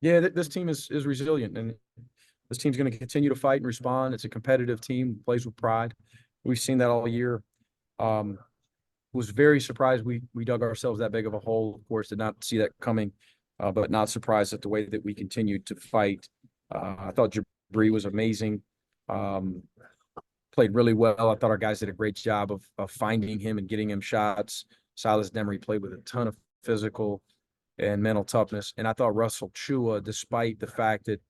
Yeah, this team is resilient, and this team's going to continue to fight and respond. It's a competitive team, plays with pride. We've seen that all year. Um, was very surprised we dug ourselves that big of a hole. Of course, did not see that coming, but not surprised at the way that we continued to fight. I thought Jabri was amazing. Um, Played really well. I thought our guys did a great job of finding him and getting him shots. Silas Demery played with a ton of physical and mental toughness. And I thought Russell Chua, despite the fact that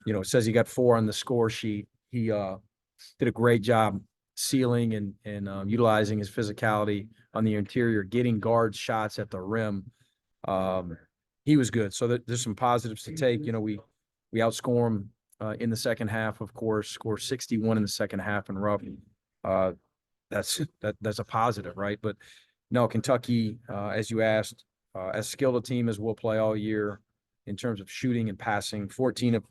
it says he got 4 on the score sheet, he did a great job sealing and utilizing his physicality on the interior, getting guards shots at the rim. He was good. So there's some positives to take. We outscore him in the second half, of course, score 61 in the second half in Rupp. That's a positive, right? But no, Kentucky, as you asked, as skilled a team as we'll play all year in terms of shooting and passing, 14 of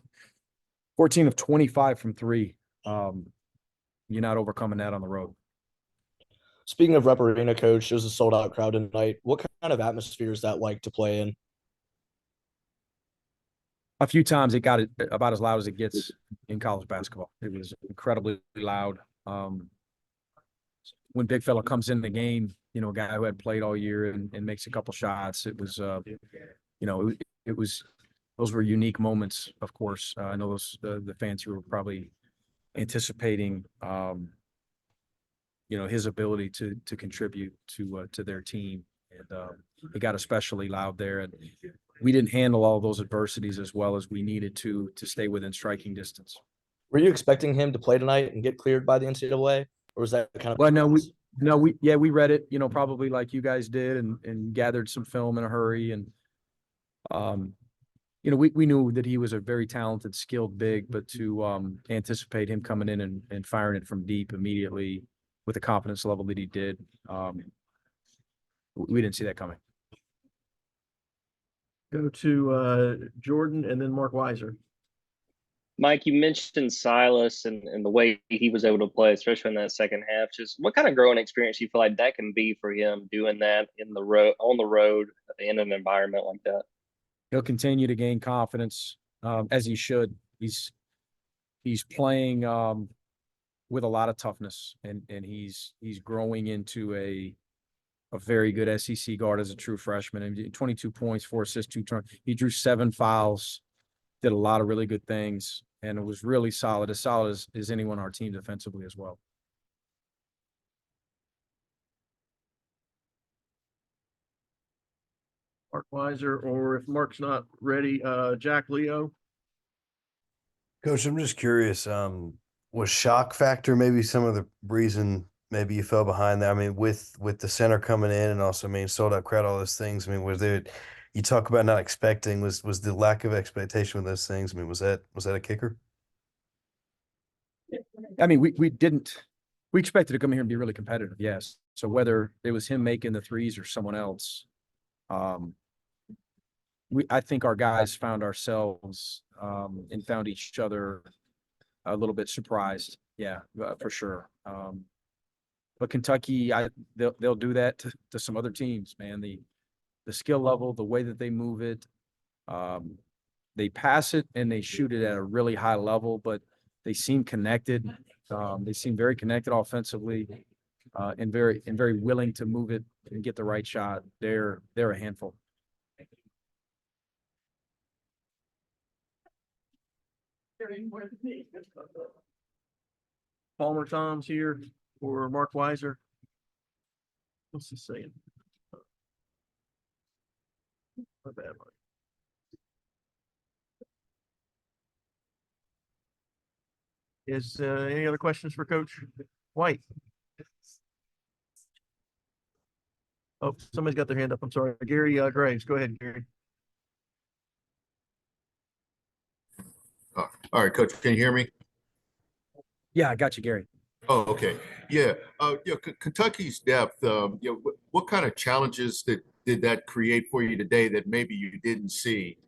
25 from three. You're not overcoming that on the road. Speaking of Rep Arena, Coach, there's a sold out crowd tonight. What kind of atmosphere is that like to play in? A few times it got it about as loud as it gets in college basketball. It was incredibly loud. When big fella comes in the game, a guy who had played all year and makes a couple shots, it was, it was, those were unique moments, of course. I know the fans who were probably anticipating, his ability to contribute to their team. And it got especially loud there. And we didn't handle all those adversities as well as we needed to stay within striking distance. Were you expecting him to play tonight and get cleared by the NCAA, or was that kind of? Well, we read it, probably like you guys did, and gathered some film in a hurry, and we knew that he was a very talented, skilled big, but to anticipate him coming in and firing it from deep immediately with the confidence level that he did, we didn't see that coming. Go to Jordan and then Mark Weiser. Mike, you mentioned Silas and the way he was able to play, especially in that second half. Just what kind of growing experience you feel like that can be for him doing that on the road in an environment like that? He'll continue to gain confidence, as he should. He's playing with a lot of toughness, and he's growing into a very good SEC guard as a true freshman. And 22 points, 4 assists, 2 turns. He drew 7 fouls, did a lot of really good things, and it was really solid as anyone on our team defensively as well. Mark Weiser, or if Mark's not ready, Jack Leo. Coach, I'm just curious, was shock factor maybe some of the reason maybe you fell behind there? I mean, with the center coming in and also, sold out crowd, all those things. Was there, you talk about not expecting, was the lack of expectation with those things? Was that a kicker? We expected to come here and be really competitive. Yes. So whether it was him making the threes or someone else, I think our guys found ourselves and found each other a little bit surprised. Yeah, for sure. But Kentucky, they'll do that to some other teams, man. The skill level, the way that they move it, they pass it and they shoot it at a really high level, but they seem connected. They seem very connected offensively, and very willing to move it and get the right shot. They're a handful. Palmer Tom's here for Mark Weiser. What's he saying? My bad, Mark. Is any other questions for Coach White? Oh, somebody's got their hand up. I'm sorry. Gary Graves. Go ahead, Gary. All right, Coach, can you hear me? Yeah, I got you, Gary. Oh, okay. Yeah. Kentucky's depth, what kind of challenges did that create for you today that maybe you didn't see?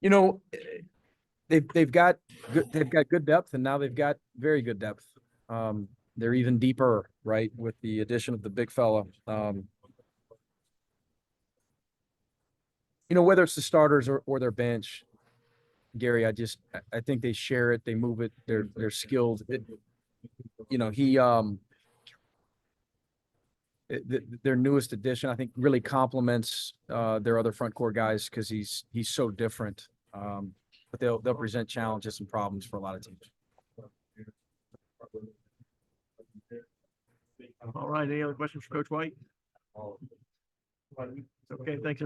They've got good depth, and now they've got very good depth. They're even deeper, right, with the addition of the big fella. whether it's the starters or their bench, Gary, I think they share it, they move it, they're skilled. Their newest addition, I think, really complements their other front court guys because he's so different. But they'll present challenges and problems for a lot of teams. All right, any other questions for Coach White? Okay, thanks.